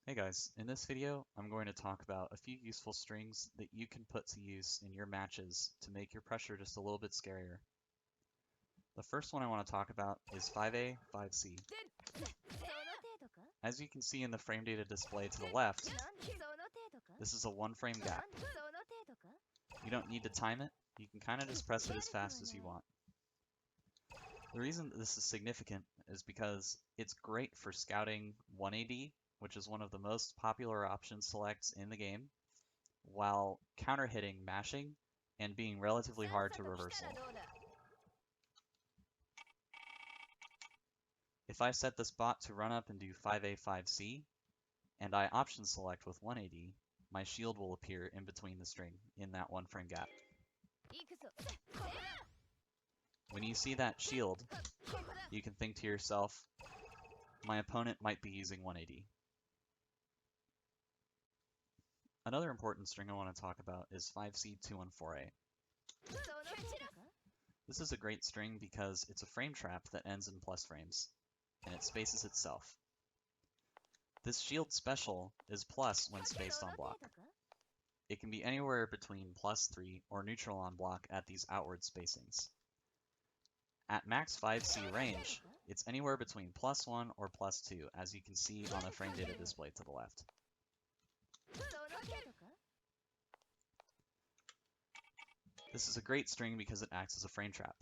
Hey guys, in this video I'm going to talk about a few useful strings that you can put to use in your matches to make your pressure just a little bit scarier. The first one I want to talk about is 5A, 5C. As you can see in the frame data display to the left, this is a one frame gap. You don't need to time it, you can kind of just press it as fast as you want. The reason that this is significant is because it's great for scouting 1AD, which is one of the most popular option selects in the game, while counter-hitting mashing and being relatively hard to reversal. If I set this bot to run up and do 5A, 5C, and I option select with 1AD, my shield will appear in between the string in that one frame gap. When you see that shield, you can think to yourself, my opponent might be using 1AD. Another important string I want to talk about is 5C214A. This is a great string because it's a frame trap that ends in plus frames, and it spaces itself. This shield special is plus when spaced on block. It can be anywhere between +3 or neutral on block at these outward spacings. At max 5C range, it's anywhere between +1 or +2, as you can see on the frame data display to the left. This is a great string because it acts as a frame trap.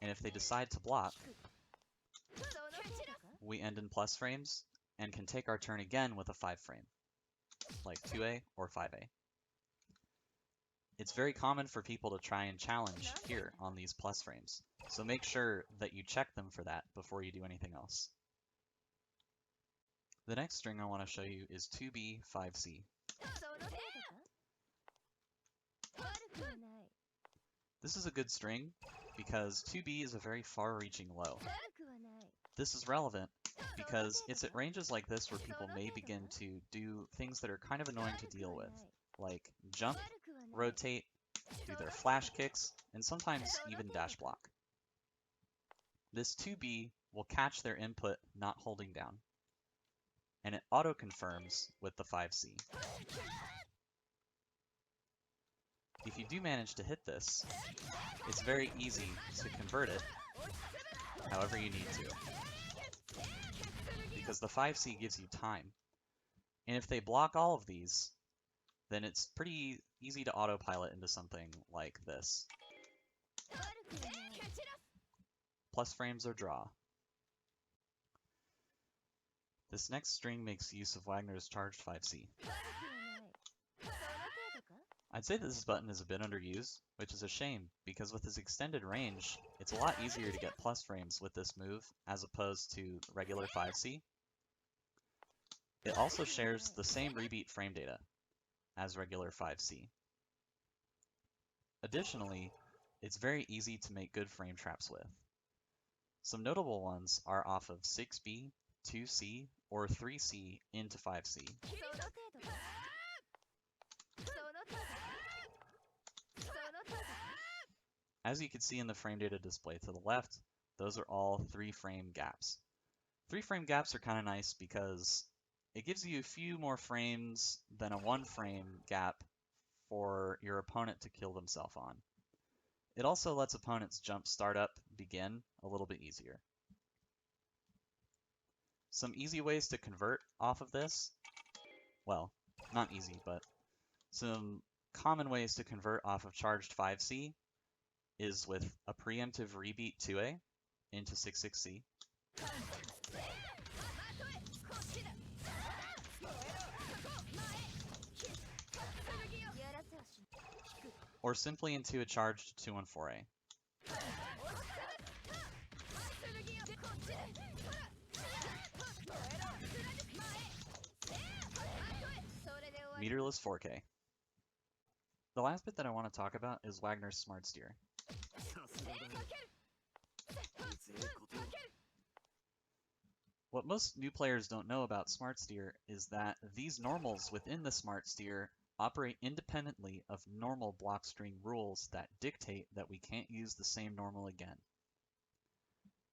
And if they decide to block, we end in plus frames and can take our turn again with a 5 frame, like 2A or 5A. It's very common for people to try and challenge here on these plus frames, so make sure that you check them for that before you do anything else. The next string I want to show you is 2B, 5C. This is a good string because 2B is a very far-reaching low. This is relevant because it's at ranges like this where people may begin to do things that are kind of annoying to deal with, like jump, rotate, do their flash kicks, and sometimes even dash block. This 2B will catch their input not holding down, and it auto-confirms with the 5C. If you do manage to hit this, it's very easy to convert it however you need to, because the 5C gives you time. And if they block all of these, then it's pretty easy to autopilot into something like this. Plus frames or draw. This next string makes use of Wagner's charged 5C. I'd say that this button is a bit underused, which is a shame, because with its extended range, it's a lot easier to get plus frames with this move as opposed to regular 5C. It also shares the same rebeat frame data as regular 5C. Additionally, it's very easy to make good frame traps with. Some notable ones are off of 6B, 2C, or 3C into 5C. As you can see in the frame data display to the left, those are all 3-frame gaps. 3-frame gaps are kind of nice because it gives you a few more frames than a 1-frame gap for your opponent to kill themselves on. It also lets opponents jump startup begin a little bit easier. Some easy ways to convert off of this, well, not easy, but some common ways to convert off of charged 5C is with a preemptive rebeat 2A into 6/6C. Or simply into a charged 214A. Meterless 4K. The last bit that I want to talk about is Wagner's Smart Steer. What most new players don't know about Smart Steer is that these normals within the Smart Steer operate independently of normal block string rules that dictate that we can't use the same normal again.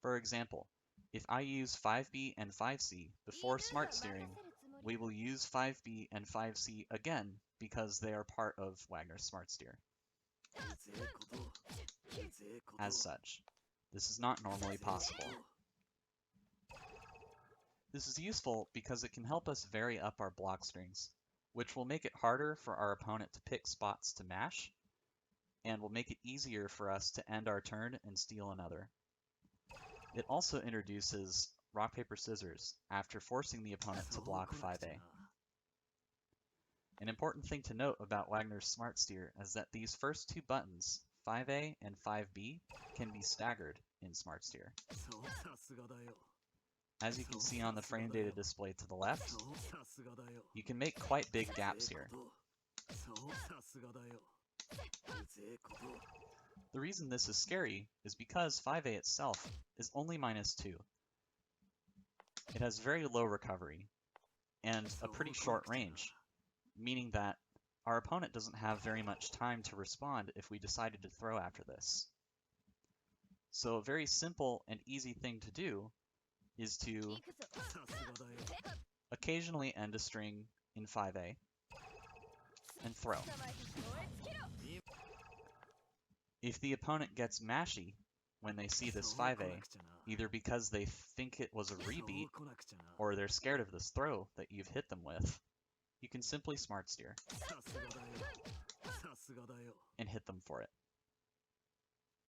For example, If I use 5B and 5C before smart steering, we will use 5B and 5C again because they are part of Wagner's smart steer. As such, this is not normally possible. This is useful because it can help us vary up our block strings, which will make it harder for our opponent to pick spots to mash, and will make it easier for us to end our turn and steal another. It also introduces rock, paper, scissors after forcing the opponent to block 5A. An important thing to note about Wagner's smart steer is that these first two buttons, 5A and 5B, can be staggered in smart steer. As you can see on the frame data display to the left, you can make quite big gaps here. The reason this is scary is because 5A itself is only -2. It has very low recovery and a pretty short range, meaning that our opponent doesn't have very much time to respond if we decided to throw after this. So a very simple and easy thing to do is to occasionally end a string in 5A and throw. If the opponent gets mashy when they see this 5A, either because they think it was a rebeat or they're scared of this throw that you've hit them with, you can simply smart steer and hit them for it.